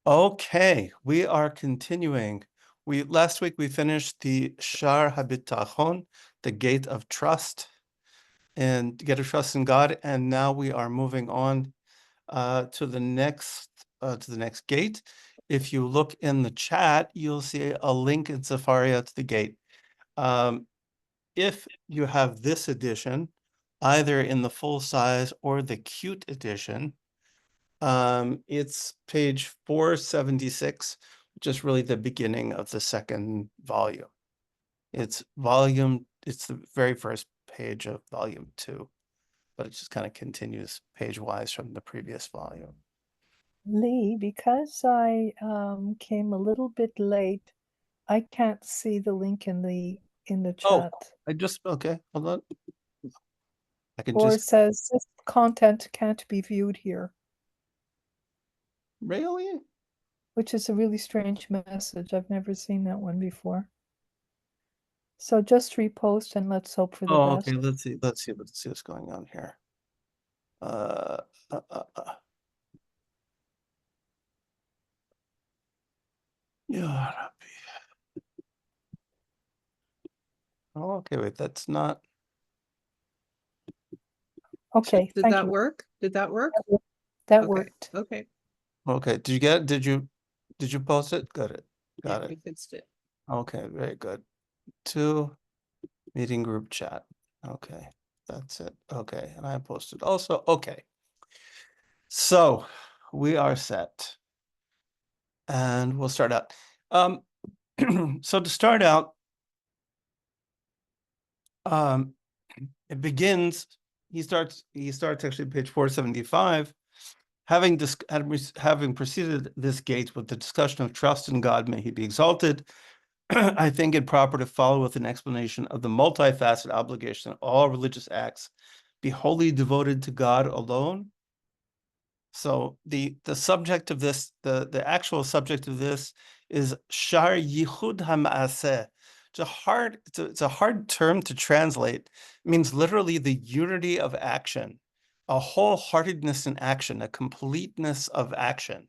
Okay, we are continuing. Last week we finished the Shar HaBitachon, the gate of trust, and gate of trust in God, and now we are moving on to the next gate. If you look in the chat, you'll see a link in Sefaria to the gate. If you have this edition, either in the full size or the cute edition, it's page 476, which is really the beginning of the second volume. It's the very first page of volume 2, but it just kind of continues page-wise from the previous volume. Lee, because I came a little bit late, I can't see the link in the Oh, chat. okay, hold on. I can Or it just, says this content can't be viewed here, really? which is a really strange message. I've never seen that one before. So just repost and let's hope for the Oh, okay, best. let's see what's going on here. Uh, uh, uh, uh. Yeah. Oh, okay, wait, that's not. Okay, Did thank that you. work? Did that work? That Okay. worked. Okay. Okay, did you get it? Did you post it? Got it. Yeah, Got we it. fixed it. Okay, very good. To meeting group chat. Okay, that's it. Okay, and I posted also. Okay, so we are set, and we'll start out. So to start out, it begins. He starts actually page 475. Having preceded this gate with the discussion of trust in God, may he be exalted, I think it proper to follow with an explanation of the multifaceted obligation of all religious acts be wholly devoted to God alone. So the subject of this, the actual subject of this is Shar Yichud HaMaaseh. It's a hard term to translate. It means literally the unity of action, a wholeheartedness in action, a completeness of action.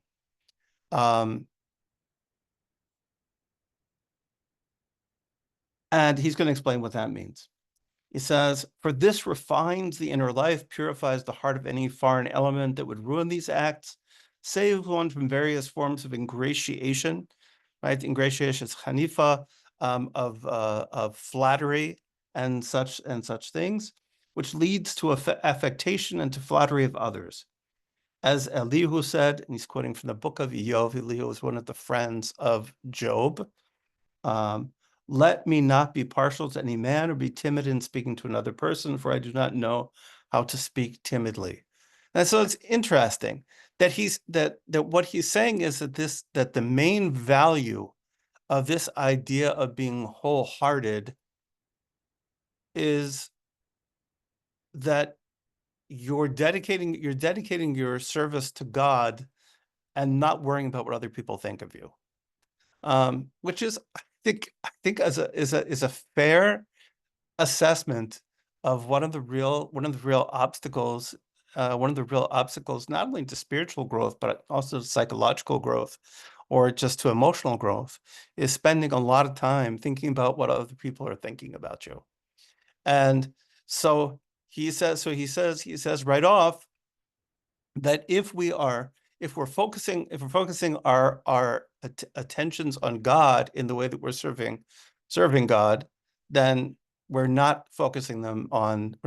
And he's going to explain what that means. He says, for this refines the inner life, purifies the heart of any foreign element that would ruin these acts, saves one from various forms of ingratiation, right? Ingratiation is chanifa, of flattery and such things, which leads to affectation and to flattery of others. As Elihu said, and he's quoting from the book of Iyov, Elihu was one of the friends of Job. Let me not be partial to any man or be timid in speaking to another person, for I do not know how to speak timidly. And so it's interesting that what he's saying is that the main value of this idea of being wholehearted is that you're dedicating your service to God and not worrying about what other people think of you. Which is, I think is a fair assessment of one of the real obstacles, not only to spiritual growth, but also to psychological growth, or just to emotional growth, is spending a lot of time thinking about what other people are thinking about you. And so he says right off that if we're focusing our attentions on God in the way that we're serving God, then we're not focusing them on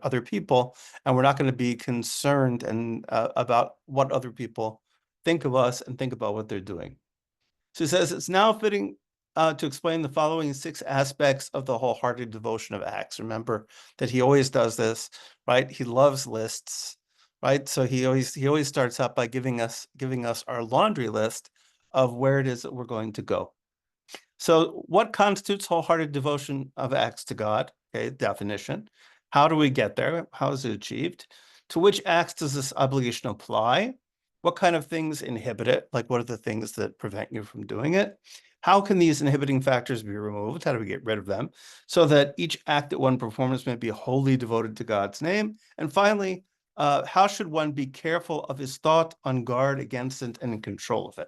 other people, and we're not going to be concerned and about what other people think of us and think about what they're doing. So he says it's now fitting to explain the following 6 aspects of the wholehearted devotion of acts. Remember that he always does this, right? He loves lists, right? So he always starts out by giving us our laundry list of where it is that we're going to go. So what constitutes wholehearted devotion of acts to God? Okay, definition. How do we get there? How is it achieved? To which acts does this obligation apply? What kind of things inhibit it? Like, what are the things that prevent you from doing it? How can these inhibiting factors be removed? How do we get rid of them? So that each act that one performs may be wholly devoted to God's name. And finally, how should one be careful of his thought, on guard against it, and in control of it?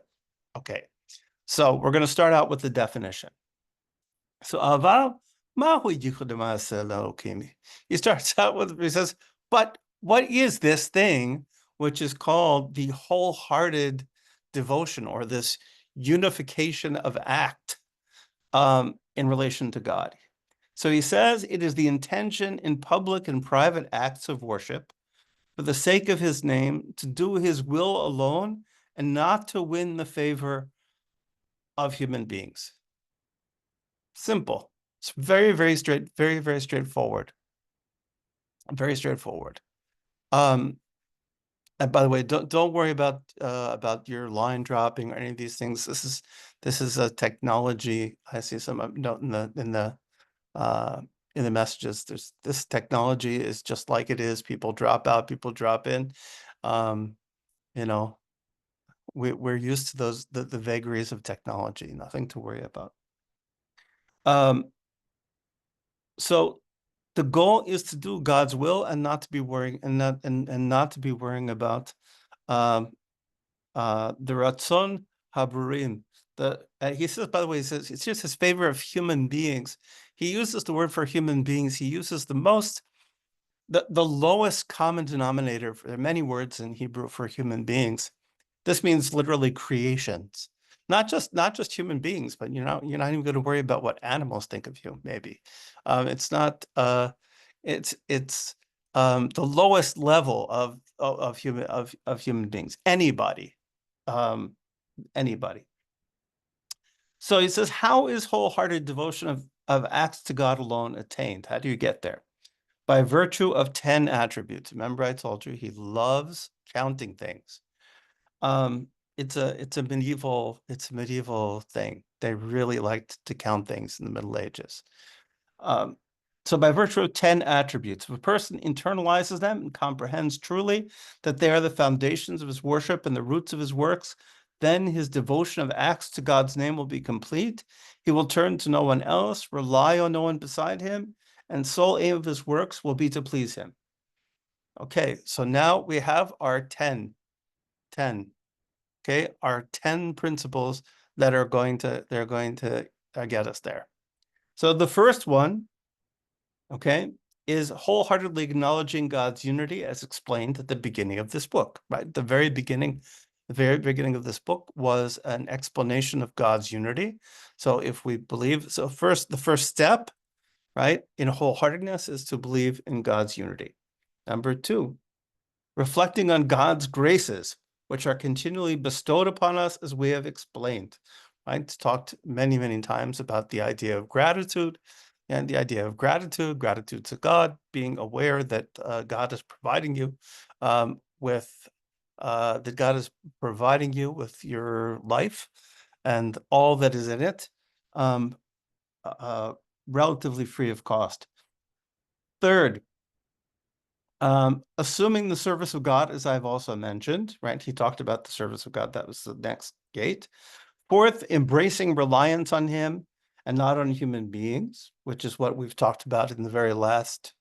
Okay, so we're going to start out with the definition. So he starts out with, he says, but what is this thing which is called the wholehearted devotion, or this unification of act in relation to God? So he says it is the intention in public and private acts of worship for the sake of his name to do his will alone and not to win the favor of human beings. Simple. It's very, very straight, very, very straightforward. Very straightforward. And by the way, don't worry about your line dropping or any of these things. This is a technology. I see some note in the messages. There's this technology is just like it is. People drop out, people drop in. You know, we're used to those the vagaries of technology. Nothing to worry about. So the goal is to do God's will and not to be worrying and not to be worrying about the ratzon haburim. He says, by the way, he says it's just his favor of human beings. He uses the word for human beings. He uses the lowest common denominator. There are many words in Hebrew for human beings. This means literally creations, not just human beings, but you're not even going to worry about what animals think of you. Maybe it's not. It's the lowest level of human beings. Anybody, anybody. So he says, how is wholehearted devotion of acts to God alone attained? How do you get there? By virtue of 10 attributes. Remember, I told you he loves counting things. It's a medieval thing. They really liked to count things in the Middle Ages. So by virtue of 10 attributes, if a person internalizes them and comprehends truly that they are the foundations of his worship and the roots of his works, then his devotion of acts to God's name will be complete. He will turn to no one else, rely on no one beside him, and sole aim of his works will be to please him. Okay, so now we have our 10. Okay, our 10 principles that are going to get us there. So the first one, okay, is wholeheartedly acknowledging God's unity as explained at the beginning of this book, right? The very beginning of this book was an explanation of God's unity. So if we believe, the first step, right, in wholeheartedness is to believe in God's unity. Number two, reflecting on God's graces, which are continually bestowed upon us, as we have explained. Right? It's talked many, many times about the idea of gratitude, and the idea of gratitude to God, being aware that God is providing you with your life and all that is in it, relatively free of cost. Third, assuming the service of God, as I've also mentioned, right? He talked about the service of God. That was the next gate. Fourth, embracing reliance on him and not on human beings, which is what we've talked about in the very last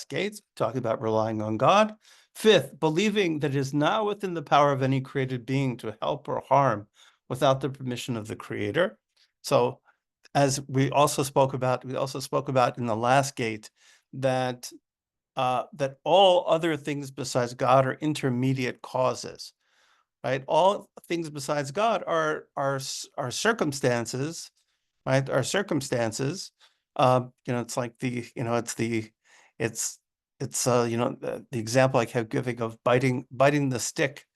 gates, talking about relying on God. Fifth, believing that it is not within the power of any created being to help or harm without the permission of the Creator. So, as we also spoke about in the last gate, that all other things besides God are intermediate causes, right? All things besides God are circumstances, right? Are circumstances. It's like the example I kept giving of biting the stick,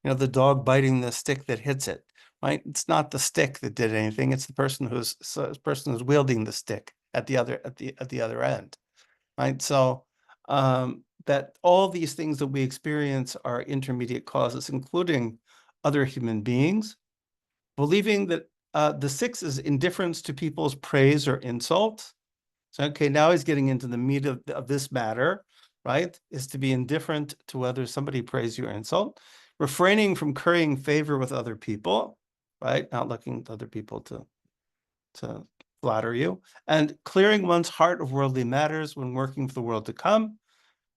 the dog biting the stick that hits it, right? It's not the stick that did anything. It's the person who's wielding the stick at the other end. Right? So that all these things that we experience are intermediate causes, including other human beings. Believing that the sixth is indifference to people's praise or insult. So, okay, now he's getting into the meat of this matter, right? Is to be indifferent to whether somebody praise you or insult. Refraining from currying favor with other people, right? Not looking to other people to flatter you, and clearing one's heart of worldly matters when working for the world to come.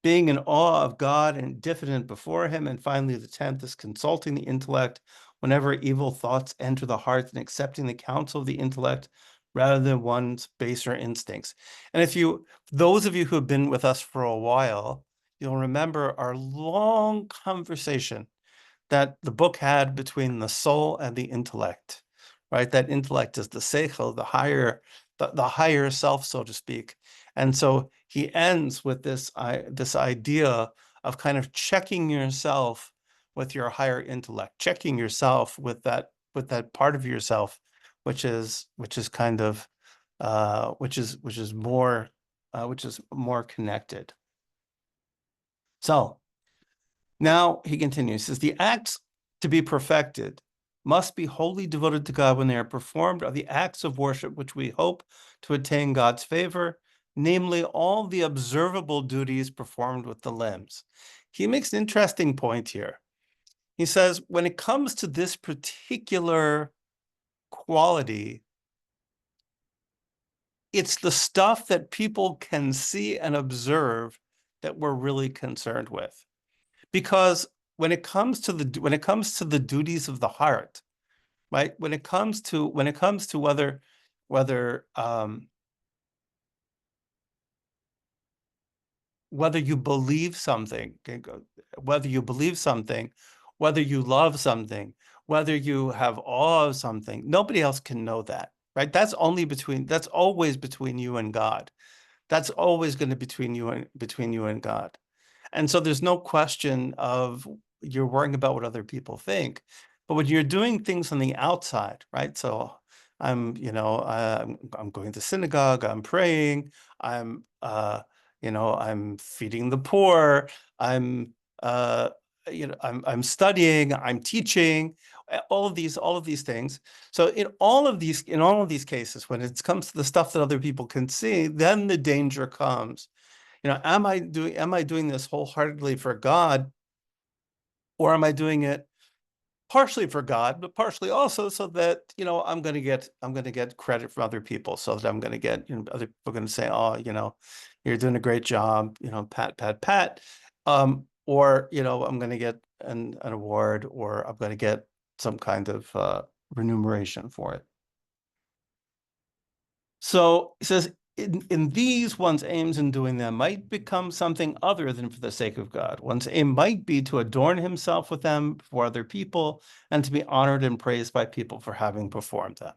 being in awe of God and diffident before him. And finally, the 10th is consulting the intellect whenever evil thoughts enter the heart and accepting the counsel of the intellect rather than one's baser instincts. And those of you who have been with us for a while, you'll remember our long conversation that the book had between the soul and the intellect, right? That intellect is the seichel, the higher self, so to speak. And so he ends with this idea of kind of checking yourself with your higher intellect, checking yourself with that part of yourself, which is kind of which is more connected. So now he continues, says the acts to be perfected must be wholly devoted to God when they are performed are the acts of worship which we hope to attain God's favor, namely all the observable duties performed with the limbs. He makes an interesting point here. He says, when it comes to this particular quality, it's the stuff that people can see and observe that we're really concerned with. Because when it comes to the duties of the heart, right? When it comes to whether whether you believe something, whether you believe something, whether you love something, whether you have awe of something, nobody else can know that, right? That's always between you and God. That's always going to be between you and God. And so there's no question of you're worrying about what other people think. But when you're doing things on the outside, right? So I'm going to synagogue, I'm praying, I'm feeding the poor, I'm uh, I'm studying, I'm teaching, all of these things. So in all of these cases, when it comes to the stuff that other people can see, then the danger comes. Am I doing this wholeheartedly for God, or am I doing it partially for God, but partially also so that I'm going to get credit from other people, so that I'm going to get other people going to say, oh, you're doing a great job, pat pat pat, or I'm going to get an award, or I'm going to get some kind of remuneration for it. So he says, in these, one's aims in doing them might become something other than for the sake of God. One's aim might be to adorn himself with them for other people and to be honored and praised by people for having performed them.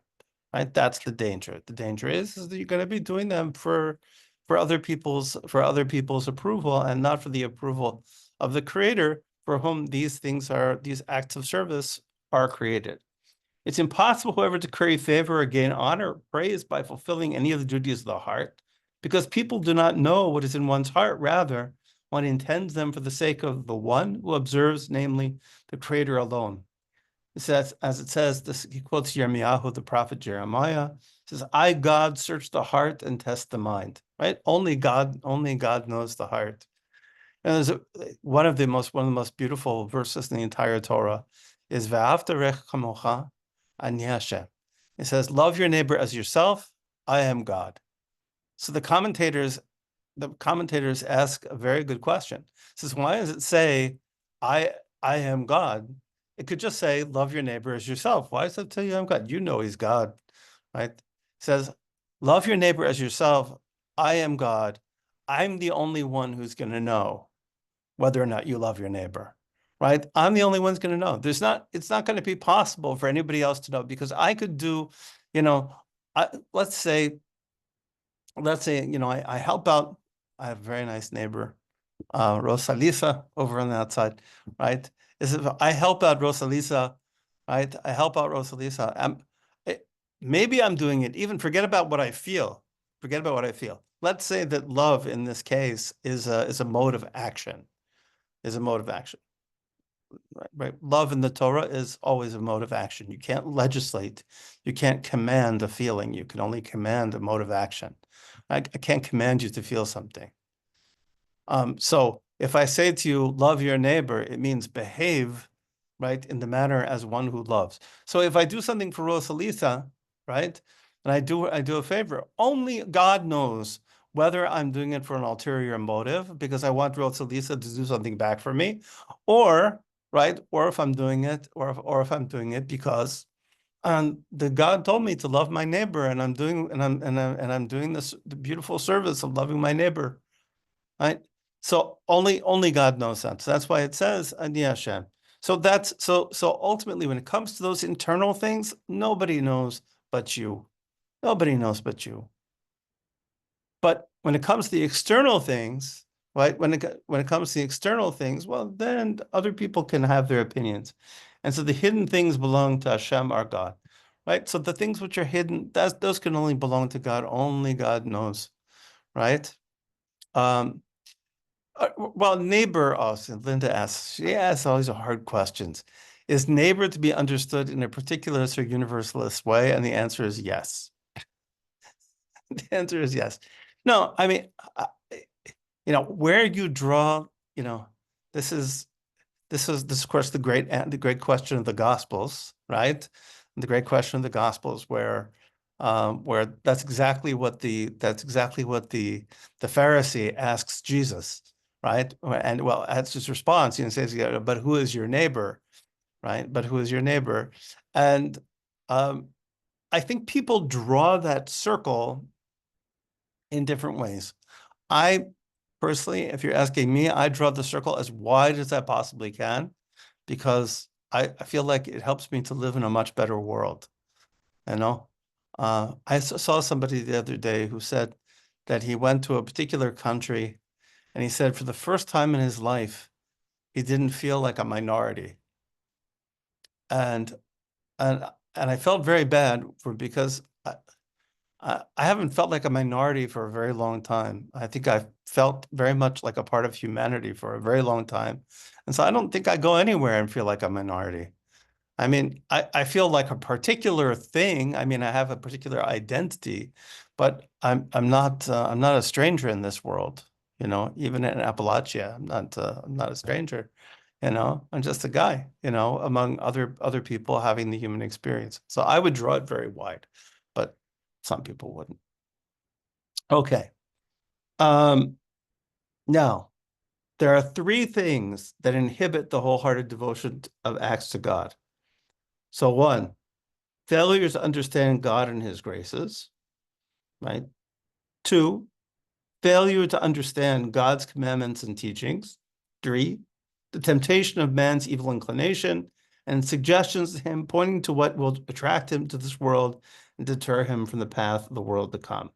Right? That's the danger. The danger is that you're going to be doing them for other people's approval, and not for the approval of the Creator, for whom these acts of service are created. It's impossible, however, to curry favor or gain honor or praise by fulfilling any of the duties of the heart, because people do not know what is in one's heart. Rather, one intends them for the sake of the one who observes, namely, the Creator alone. It says, as it says, he quotes Yirmiyahu, the prophet Jeremiah. It says, "I, God, search the heart and test the mind." Right? Only God knows the heart. And there's one of the most beautiful verses in the entire Torah is "Ve'ahavta recha kamocha, ani Hashem." It says, "Love your neighbor as yourself. I am God." So the commentators ask a very good question. It says, why does it say, I am God"? It could just say, "Love your neighbor as yourself." Why does it tell you I'm God? You know he's God, right? It says, "Love your neighbor as yourself. I am God. I'm the only one who's going to know whether or not you love your neighbor, right? I'm the only one's going to know. It's not going to be possible for anybody else to know, because I could do, you know, let's say, I help out. I have a very nice neighbor, Rosalisa, over on the outside, right? Is if I help out Rosalisa, right? I help out Rosalisa. Maybe I'm doing it. Even forget about what I feel. Forget about what I feel. Let's say that love in this case is a mode of action. Is a mode of action. Right? Love in the Torah is always a mode of action. You can't legislate. You can't command a feeling. You can only command a mode of action. I can't command you to feel something. So if I say to you, love your neighbor, it means behave, right, in the manner as one who loves. So if I do something for Rosalisa, right, and I do a favor, only God knows whether I'm doing it for an ulterior motive because I want Rosa Lisa to do something back for me, or right, or if I'm doing it, or if I'm doing it because the God told me to love my neighbor, and I'm doing and I'm doing this the beautiful service of loving my neighbor, right? So only God knows that. So that's why it says Ani Hashem. So that's so ultimately when it comes to those internal things, nobody knows but you. Nobody knows but you. But when it comes to the external things, right? When it comes to the external things, well, then other people can have their opinions. And so the hidden things belong to Hashem, our God, right? So the things which are hidden, those can only belong to God. Only God knows, right? Um, well, neighbor also, Linda asks, she asks all these hard questions. Is neighbor to be understood in a particularist or universalist way? And the answer is yes. The answer is yes. No, I mean, where you draw, you know, this is this of course the great question of the Gospels, right? The great question of the Gospels, where that's exactly what the Pharisee asks Jesus, right? And well, that's his response. He says, "Yeah, but who is your neighbor?" Right? But who is your neighbor? And um, I think people draw that circle in different ways. I personally, if you're asking me, I draw the circle as wide as I possibly can because I feel like it helps me to live in a much better world. You know, I saw somebody the other day who said that he went to a particular country and he said for the first time in his life, he didn't feel like a minority. And and and I felt very bad for because I haven't felt like a minority for a very long time. I think I've felt very much like a part of humanity for a very long time. And so I don't think I go anywhere and feel like a minority. I mean, I feel like a particular thing. I mean, I have a particular identity, but I'm not a stranger in this world, even in Appalachia. I'm not a stranger, I'm just a guy, among other people having the human experience. So I would draw it very wide, but some people wouldn't. Okay. Um, Now there are three things that inhibit the wholehearted devotion of acts to God. So one, failure to understand God and his graces, right? Two, failure to understand God's commandments and teachings. Three, the temptation of man's evil inclination and suggestions to him pointing to what will attract him to this world and deter him from the path of the world to come.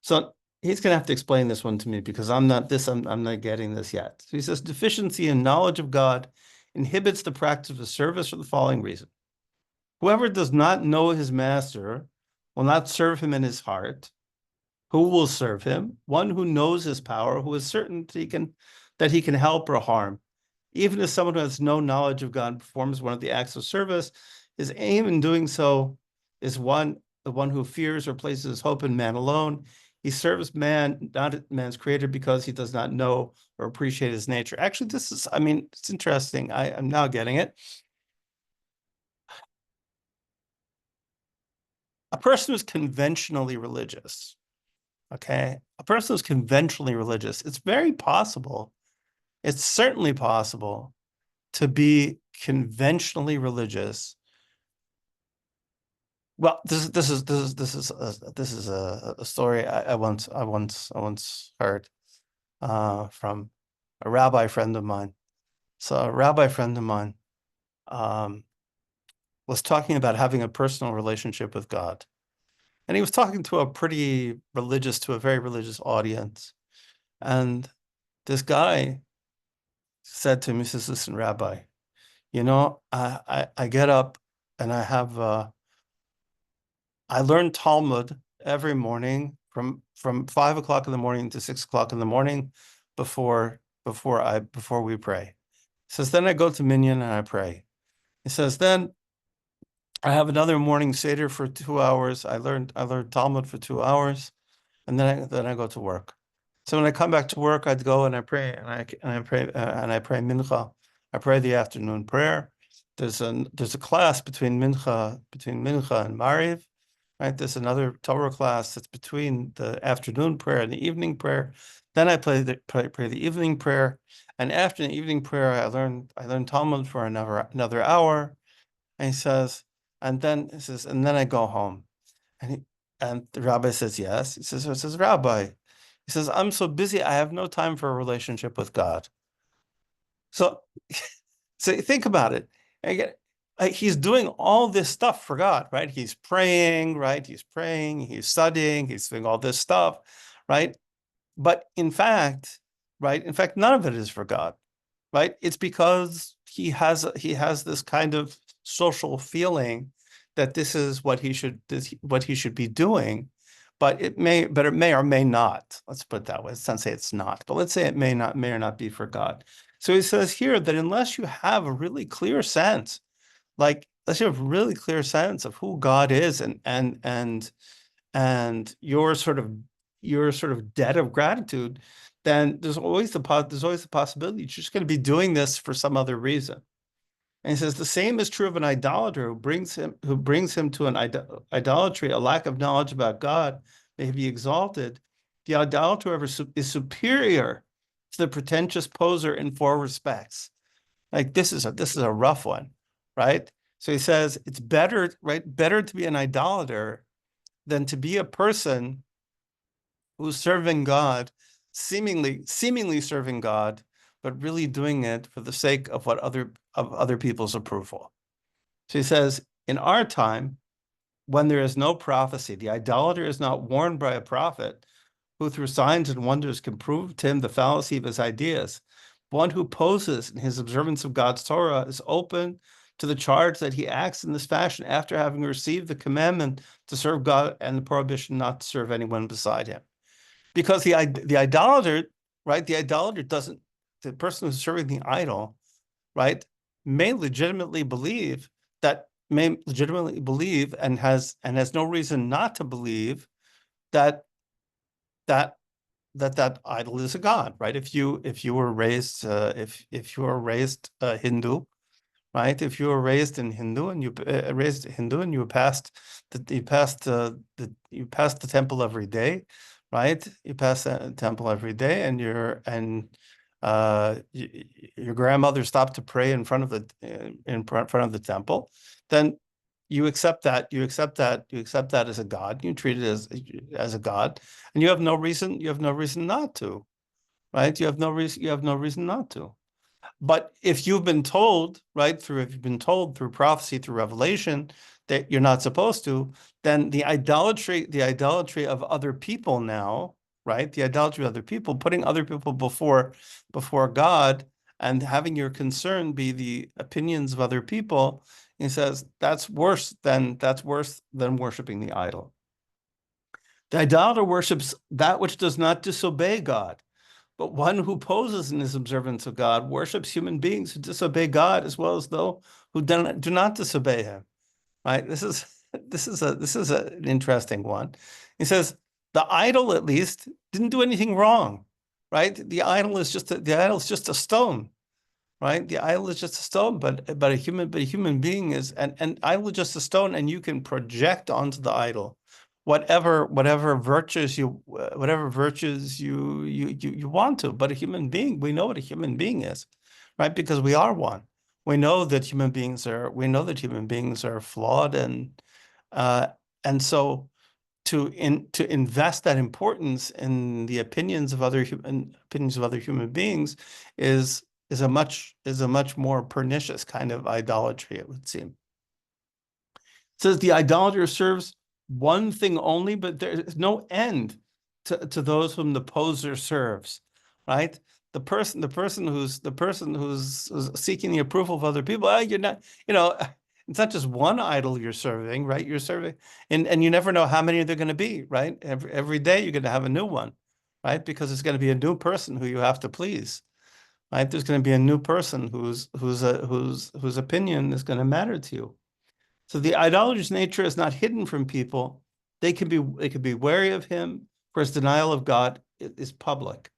So he's going to have to explain this one to me because I'm not getting this yet. So he says deficiency in knowledge of God inhibits the practice of service for the following reason. Whoever does not know his master will not serve him in his heart. Who will serve him? One who knows his power, who is certain that he can help or harm. Even if someone who has no knowledge of God performs one of the acts of service, his aim in doing so is the one who fears or places his hope in man alone. He serves man, not man's creator, because he does not know or appreciate his nature. Actually, it's interesting. I'm now getting it. A person who's conventionally religious, okay? A person who's conventionally religious, it's very possible, it's certainly possible to be conventionally religious. Well, this is a story I once heard from a rabbi friend of mine. So a rabbi friend of mine um, was talking about having a personal relationship with God. And he was talking to a very religious audience. And this guy said to him, he says, listen, Rabbi, I get up and I learn Talmud every morning from 5 o'clock in the morning to 6 o'clock in the morning before we pray. He says, then I go to Minyan and I pray. He says, then I have another morning Seder for 2 hours. I learned Talmud for 2 hours, and then I go to work. So when I come back to work, I'd go and I pray and I pray mincha. I pray the afternoon prayer. There's a class between mincha and mariv, right? There's another Torah class that's between the afternoon prayer and the evening prayer. Then I pray the evening prayer, and after the evening prayer, I learn Talmud for another hour. And he says, and then I go home. And the rabbi says, yes. He says, Rabbi, he says, I'm so busy, I have no time for a relationship with God. So, so think about it. Again, he's doing all this stuff for God, right? He's praying, right? He's praying, he's studying, he's doing all this stuff, right? But in fact, none of it is for God, right? It's because he has this kind of social feeling that this is what he should be doing, but it may or may not. Let's put it that way. Let's not say it's not, but let's say it may or not be for God. So he says here that unless you have a really clear sense, like unless you have a really clear sense of who God is and your sort of debt of gratitude, then there's always the possibility you're just going to be doing this for some other reason. And he says the same is true of an idolater who brings him to an idolatry, a lack of knowledge about God, may he be exalted. The idolater, however, is superior to the pretentious poser in four respects. Like this is a rough one, right? So he says it's better, right? Better to be an idolater than to be a person who's serving God, seemingly serving God, but really doing it for the sake of other people's approval. So he says, in our time, when there is no prophecy, the idolater is not warned by a prophet who through signs and wonders can prove to him the fallacy of his ideas. One who poses in his observance of God's Torah is open to the charge that he acts in this fashion after having received the commandment to serve God and the prohibition not to serve anyone beside him. Because the idolater, right? The person who's serving the idol, right, may legitimately believe and has no reason not to believe that that that idol is a god, right? If you were raised if you were raised Hindu, right? If you were raised in Hindu and you you passed the temple every day, right? You pass the temple every day, and your grandmother stopped to pray in front of the temple, then you accept that as a god. You treat it as a god, and you have no reason not to, right? You have no reason not to. But if you've been told, right, if you've been told through prophecy, through revelation, that you're not supposed to, then the idolatry of other people now, right? The idolatry of other people, putting other people before God and having your concern be the opinions of other people, he says that's worse than worshiping the idol. The idolater worships that which does not disobey God. But one who poses in his observance of God worships human beings who disobey God as well as those who do not disobey him. Right? This is an interesting one. He says the idol at least didn't do anything wrong. Right? The idol is just a stone. Right? The idol is just a stone, but a human being is and idol is just a stone, and you can project onto the idol whatever virtues you want to. But a human being, we know what a human being is, right? Because we are one. We know that human beings are flawed, uh, and so to invest that importance in the opinions of other human beings is a much more pernicious kind of idolatry, it would seem. It says the idolater serves one thing only, but there is no end to those whom the poser serves, right? The person who's seeking the approval of other people. You're not, it's not just one idol you're serving, right? You're serving, and you never know how many they're going to be, right? Every day you're going to have a new one, right? Because it's going to be a new person who you have to please, right? There's going to be a new person whose opinion is going to matter to you. So the idolater's nature is not hidden from people. They can be wary of him, for his denial of God is public.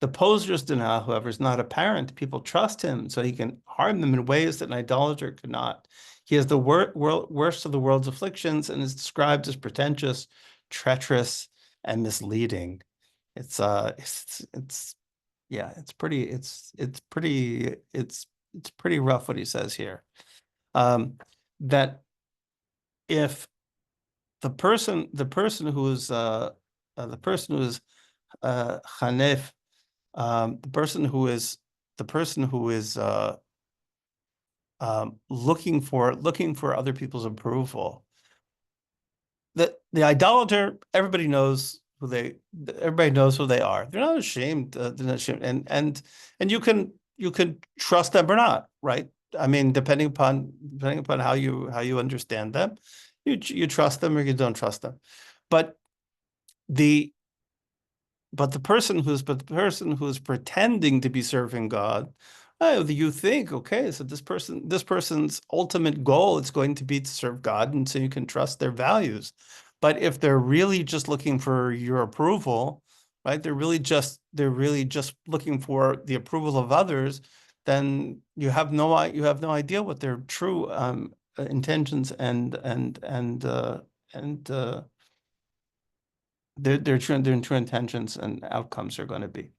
The poser's denial, however, is not apparent. People trust him, so he can harm them in ways that an idolater could not. He has the worst of the world's afflictions and is described as pretentious, treacherous, and misleading. It's yeah, it's pretty rough what he says here. That if the person who is Hanef, the person who is looking for other people's approval. The idolater, everybody knows who they are. They're not ashamed. They're not ashamed, and you can trust them or not, right? I mean, depending upon how you understand them, you trust them or you don't trust them. But the the person who's pretending to be serving God, oh, you think, okay, so this person's ultimate goal is going to be to serve God, and so you can trust their values. But if they're really just looking for your approval, right? They're really just looking for the approval of others, then you have no idea what their true intentions and their true intentions and outcomes are going to be.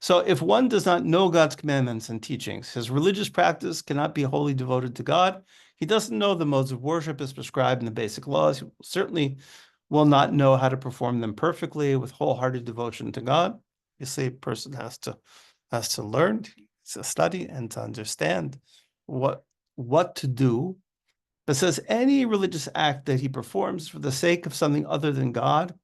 So if one does not know God's commandments and teachings, his religious practice cannot be wholly devoted to God. He doesn't know the modes of worship as prescribed in the basic laws. He certainly will not know how to perform them perfectly with wholehearted devotion to God. Obviously, a person has to learn, to study, and to understand what to do. But says any religious act that he performs for the sake of something other than God,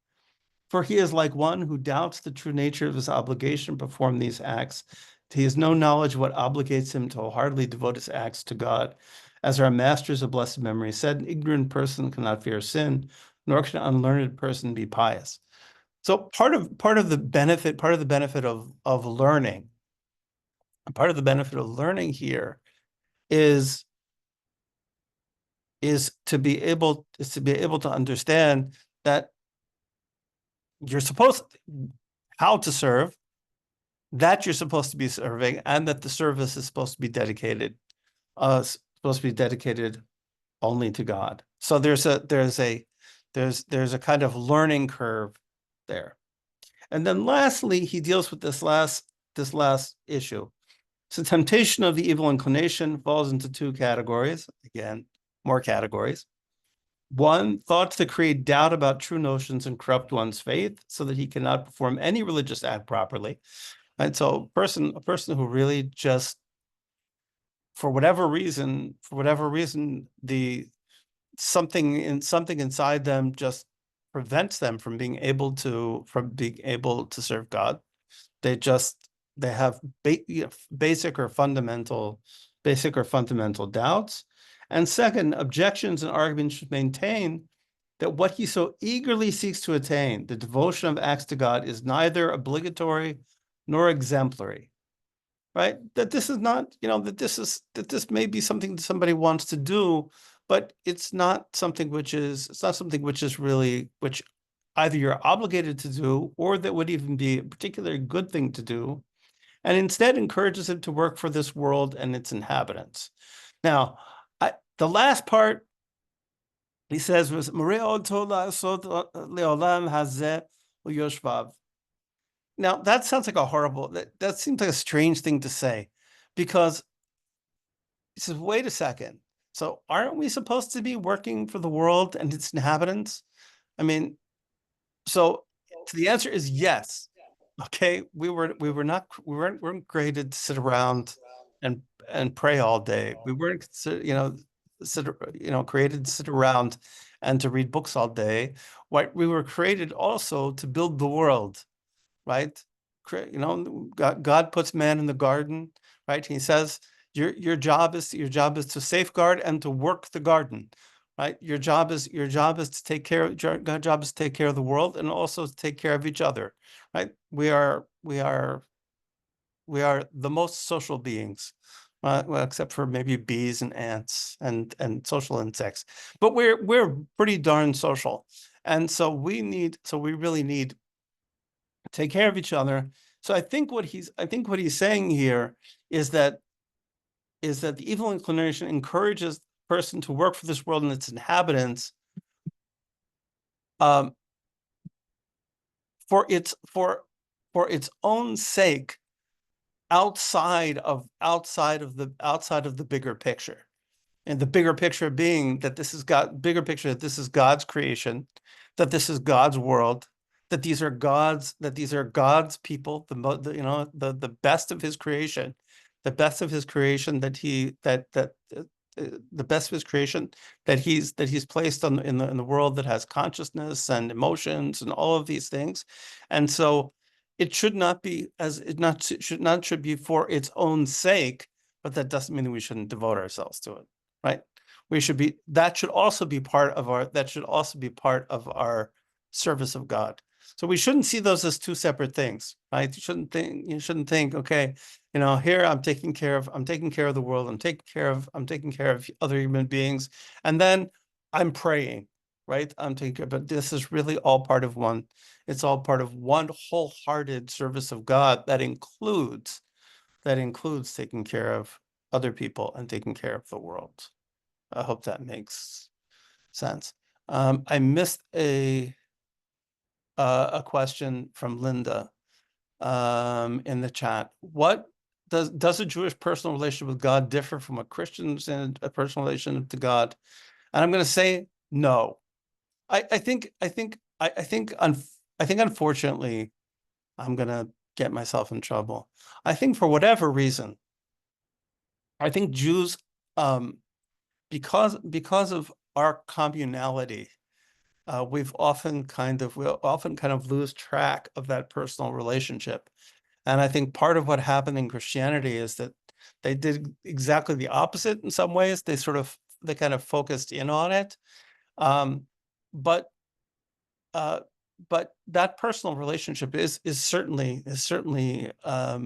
for he is like one who doubts the true nature of his obligation to perform these acts. He has no knowledge of what obligates him to wholeheartedly devote his acts to God. As our masters of blessed memory said, an ignorant person cannot fear sin, nor can an unlearned person be pious. So part of the benefit of learning, part of the benefit of learning here is is to be able to understand that you're supposed how to serve, that you're supposed to be serving, and that the service is supposed to be dedicated only to God. So there's a kind of learning curve there. And then lastly, he deals with this last issue. So temptation of the evil inclination falls into two categories. Again, more categories. One, thoughts that create doubt about true notions and corrupt one's faith so that he cannot perform any religious act properly. And so a person who really just, for whatever reason, the something inside them just prevents them from being able to serve God. They just they have basic or fundamental doubts. And second, objections and arguments should maintain that what he so eagerly seeks to attain, the devotion of acts to God, is neither obligatory nor exemplary, right? That this is not, that this may be something that somebody wants to do, but it's not something which is really, which either you're obligated to do or that would even be a particularly good thing to do, and instead encourages it to work for this world and its inhabitants. Now, the last part, he says, was leolam hazeh uyoshvav. Now, that sounds like that seems like a strange thing to say, because he says, wait a second. So aren't we supposed to be working for the world and its inhabitants? I mean, so the answer is yes. Okay, we weren't created to sit around and pray all day. We weren't created to sit around and to read books all day. What we were created also to build the world, right? God puts man in the garden, right? He says your job is to safeguard and to work the garden, right? Your job is to take care of God's job is to take care of the world and also to take care of each other, right? We are the most social beings, well, except for maybe bees and ants and social insects, but we're pretty darn social, and so we really need to take care of each other So I think what he's saying here is that the evil inclination encourages the person to work for this world and its inhabitants, um, for its own sake, outside of the bigger picture. And the bigger picture being that this is God's creation, that this is God's world, that these are God's people, the best of his creation, the best of his creation that he that the best of his creation that he's placed on in the world, that has consciousness and emotions and all of these things. And so it should not be as it not should be for its own sake, but that doesn't mean that we shouldn't devote ourselves to it, right? That should also be part of our service of God. So we shouldn't see those as two separate things, right? You shouldn't think, okay, here I'm taking care of the world, I'm taking care of other human beings, and then I'm praying, right? But this is really all part of one. It's all part of one wholehearted service of God that includes taking care of other people and taking care of the world. I hope that makes sense. I missed a question from Linda in the chat. What does a Jewish personal relationship with God differ from a Christian's and a personal relationship to God? And I'm going to say no. I think unfortunately I'm going to get myself in trouble. I think for whatever reason, I think Jews, because of our communality, we often kind of lose track of that personal relationship. And I think part of what happened in Christianity is that they did exactly the opposite in some ways. They kind of focused in on it. Um, but uh, but that personal relationship is certainly a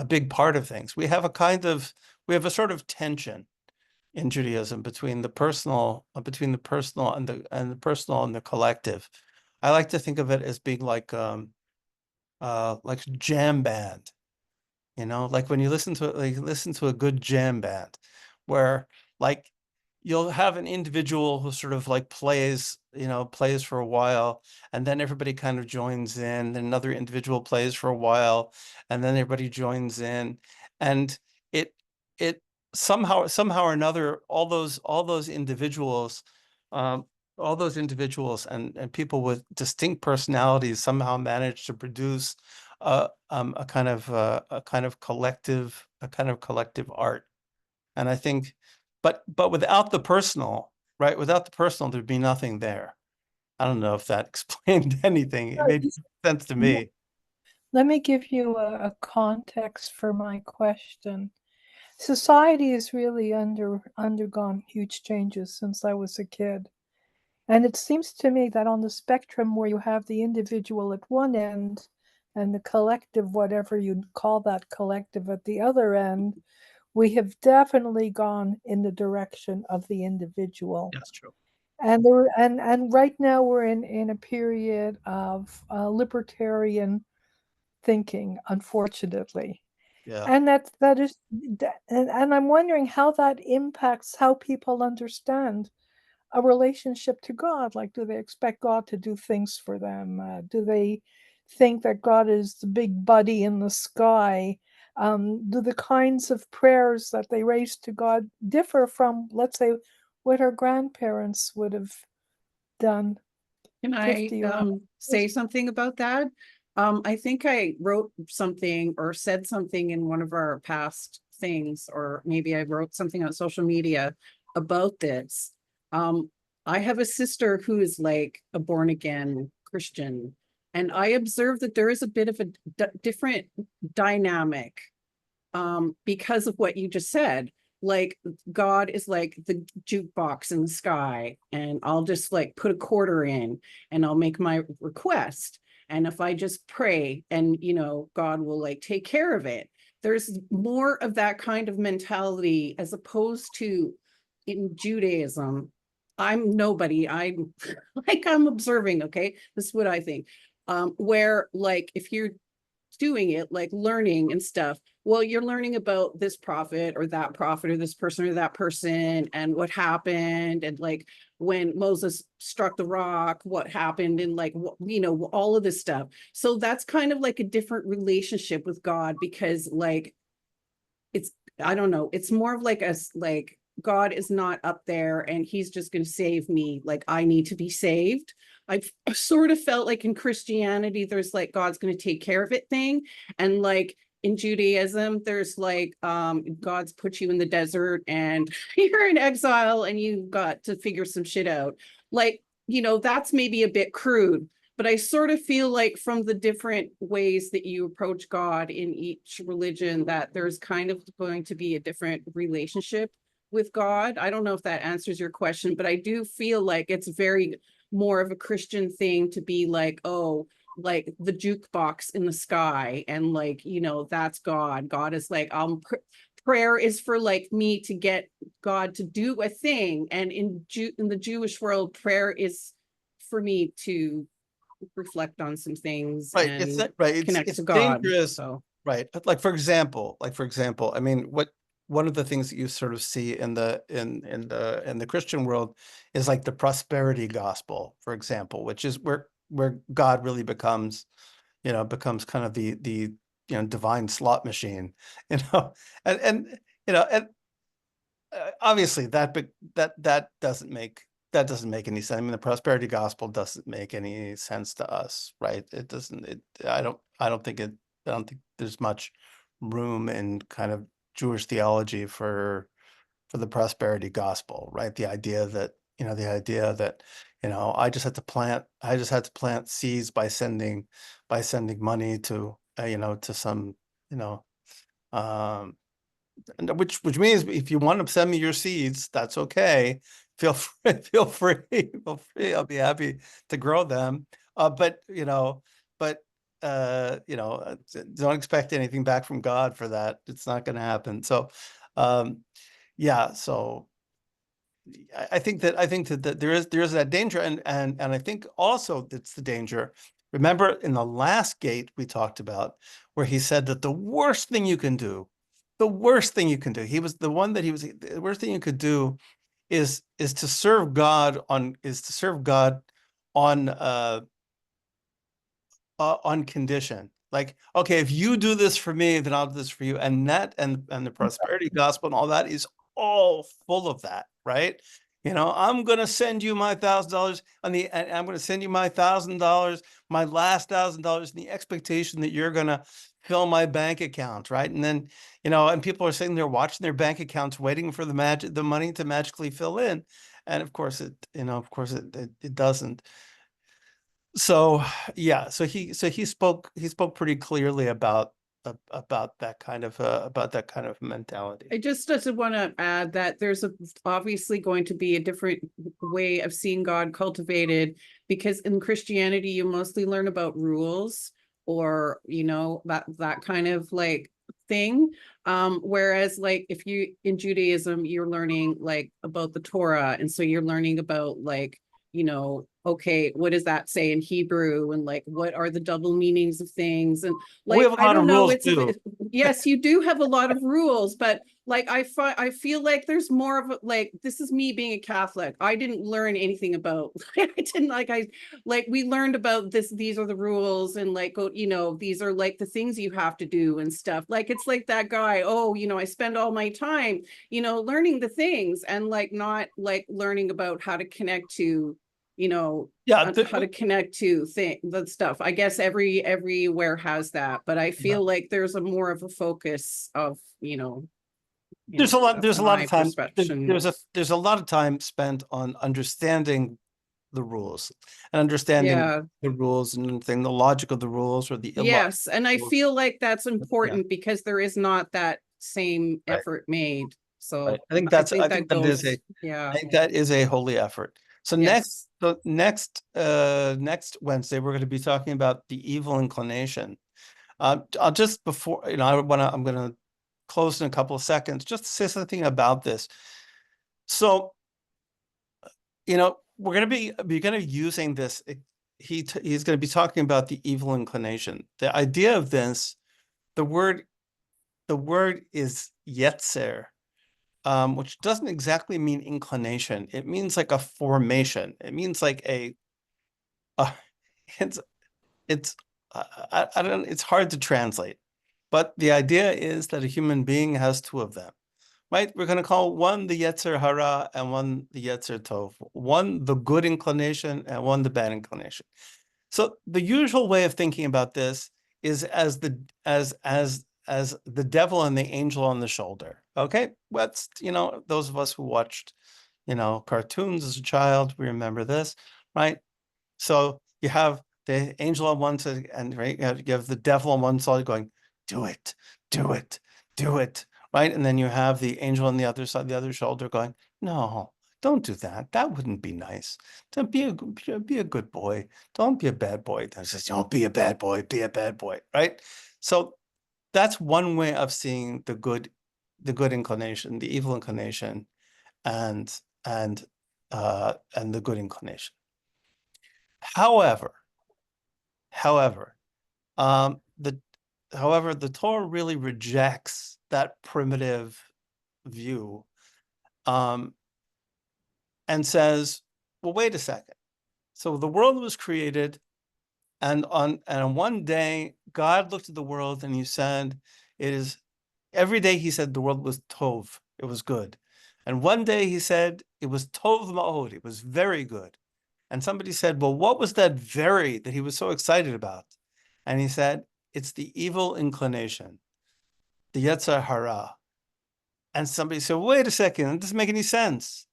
big part of things. We have a sort of tension in Judaism between the personal, and the personal and the collective. I like to think of it as being like jam band, like when you listen to a good jam band, where like you'll have an individual who sort of like plays for a while, and then everybody kind of joins in, then another individual plays for a while, and then everybody joins in, and it it somehow or another, um, all those individuals and people with distinct personalities somehow manage to produce a kind of collective art. And I think, but without the personal, right? Without the personal, there'd be nothing there. I don't know if that explained anything. It made sense to Yeah. me. Let me give you a context for my question. Society has really undergone huge changes since I was a kid. And it seems to me that on the spectrum where you have the individual at one end and the collective, whatever you'd call that collective, at the other end, we have definitely gone in the direction of the individual. That's true. And right now we're in a period of libertarian thinking, unfortunately. Yeah. And that is, and I'm wondering how that impacts how people understand a relationship to God. Like, do they expect God to do things for them? Do they think that God is the big buddy in the sky? Do the kinds of prayers that they raise to God differ from, let's say, what our grandparents would have done Can I 50 or 100 years? say something about that? I think I wrote something or said something in one of our past things, or maybe I wrote something on social media about this. Um, I have a sister who is like a born again Christian, and I observed that there is a bit of a different dynamic because of what you just said. Like God is like the jukebox in the sky, and I'll just like put a quarter in and I'll make my request. And if I just pray and, God will like take care of it. There's more of that kind of mentality as opposed to in Judaism. I'm nobody. I'm like, I'm observing. Okay. This is what I think. Where like if you're doing it, like learning and stuff. Well, you're learning about this prophet or this person or that person and what happened. And like when Moses struck the rock, what happened and like, you know, all of this stuff. So that's kind of like a different relationship with God because like, it's, I don't know, it's more of like like God is not up there and he's just going to save me. Like I need to be saved. I've sort of felt like in Christianity, there's like God's going to take care of it thing. And like in Judaism, there's like God's put you in the desert and you're in exile and you got to figure some shit out. Like, you know, that's maybe a bit crude, but I sort of feel like from the different ways that you approach God in each religion, that there's kind of going to be a different relationship with God. I don't know if that answers your question, but I do feel like it's very more of a Christian thing to be like, oh, like the jukebox in the sky. And like, you know, that's God. God is like, prayer is for like me to get God to do a thing. And in the Jewish world, prayer is for me to reflect on some things Right. It's and right. connect It's to God. dangerous. So Right. Like for example, I mean, one of the things that you sort of see in the Christian world is like the prosperity gospel, for example, which is where God really becomes kind of the divine slot machine, you know, and and obviously that doesn't make any sense. I mean, the prosperity gospel doesn't make any sense to us, right? It doesn't. I don't think there's much room in kind of Jewish theology for the prosperity gospel, right? The idea that I just had to plant seeds by sending money to to some um which means if you want to send me your seeds, that's okay. Feel free, feel free. I'll be happy to grow them. But don't expect anything back from God for that. It's not going to happen. So, yeah. So I think that there is that danger, and I think also that's the danger. Remember in the last gate we talked about where he said that the worst thing you can do, he was the one that he was the worst thing you could do is to serve God on on condition. Like, okay, if you do this for me, then I'll do this for you. And the prosperity gospel and all that is all full of that, right? I'm going to send you my $1,000 and I'm going to send you my $1,000, my last $1,000 in the expectation that you're going to fill my bank account, right? And then, and people are sitting there watching their bank accounts, waiting for the money to magically fill in. And of course it doesn't. So yeah, so he spoke pretty clearly about that kind of mentality. I just want to add that there's obviously going to be a different way of seeing God cultivated, because in Christianity you mostly learn about rules or that kind of like thing, whereas like if you in Judaism you're learning like about the Torah, and so you're learning about like okay, what does that say in Hebrew, and like what are the double meanings of things, and We like have a I lot of don't know, rules too. yes, you do have a lot of rules, but like I feel like there's more of a, like, this is me being a Catholic. I didn't learn anything about I didn't like we learned about this, these are the rules, and like go, these are like the things you have to do and stuff. Like it's like that guy, oh, I spend all my time, learning the things and like not like learning about how to connect to Yeah, how to connect to that stuff. I guess everywhere has that, but I yeah. feel like there's a more of a focus of There's a lot. that's There's a lot of my time. perception. There's a lot of time spent on understanding the rules and understanding Yeah. the rules and understanding the logic of the rules or the illogic Yes, and I rules. feel like that's Yeah, important because there is not that same right, effort made. right. So I I think think that that is goes, yeah. a holy effort. So Yes. next Wednesday we're going to be talking about the evil inclination. I'll just before I'm going to close in a couple of seconds just to say something about this. So we're going to be using this he's going to be talking about the evil inclination. The idea of this, the word is yetzer, which doesn't exactly mean inclination. It means like a formation. It means like it's I don't, it's hard to translate, but the idea is that a human being has two of them, right? We're going to call one the Yetzer Hara and one the Yetzer Tov, one the good inclination and one the bad inclination. So the usual way of thinking about this is as the devil and the angel on the shoulder. Okay, what's, those of us who watched, cartoons as a child, we remember this, right? So you have the angel on one side, and right, you have the devil on one side going, do it, do it, do it, right? And then you have the angel on the other side, the other shoulder going, no, don't do that. That wouldn't be nice. Don't be a good boy. Don't be a bad boy. That says, don't be a bad boy, be a bad boy, right? So that's one way of seeing the good inclination, the evil inclination, and the good inclination. However, the Torah really rejects that primitive view, and says, well, wait a second. So the world was created, and on one day, God looked at the world and he said, every day he said the world was tov, it was good. And one day he said it was tov ma'od, it was very good. And somebody said, well, what was that very that he was so excited about? And he said, it's the evil inclination, the Yetzer Hara. And somebody said, wait a second, it doesn't make any sense.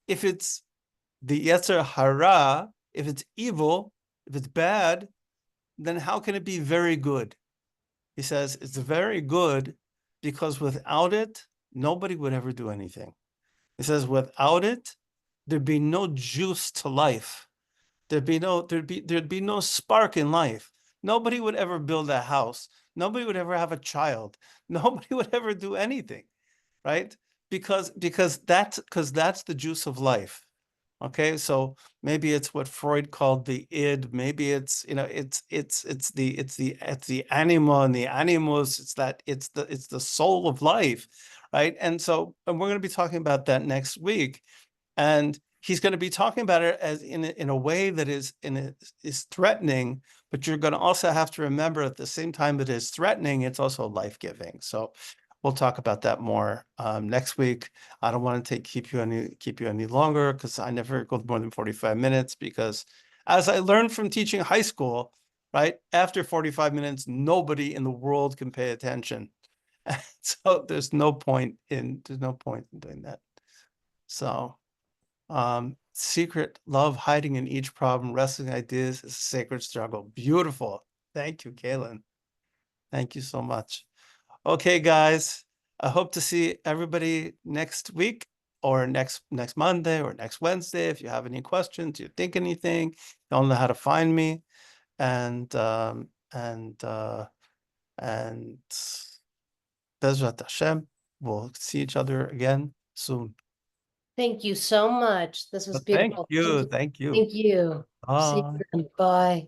If it's the Yetzer Hara, if it's evil, if it's bad, then how can it be very good? He says, it's very good because without it, nobody would ever do anything. He says, without it, there'd be no juice to life. There'd be no spark in life. Nobody would ever build a house. Nobody would ever have a child. Nobody would ever do anything, right? Because that's the juice of life. Okay, so maybe it's what Freud called the id. Maybe it's it's the anima and the animus. It's the soul of life, right? And we're going to be talking about that next week. And he's going to be talking about it as in a way that is threatening, but you're going to also have to remember at the same time that it's threatening, it's also life-giving. So we'll talk about that more next week. I don't want to keep you any longer because I never go more than 45 minutes, because as I learned from teaching high school, right, after 45 minutes, nobody in the world can pay attention. So there's no point in doing that. So secret love hiding in each problem, wrestling ideas is a sacred struggle. Beautiful. Thank you, Kaylin. Thank you so much. Okay, guys, I hope to see everybody next week or next Monday or next Wednesday. If you have any questions, you think anything, don't know how to find me. And Bezrat Hashem, we'll see each other again soon. Thank you so much. This was Thank beautiful. you. Thank you. Thank you. See Bye. you. Bye.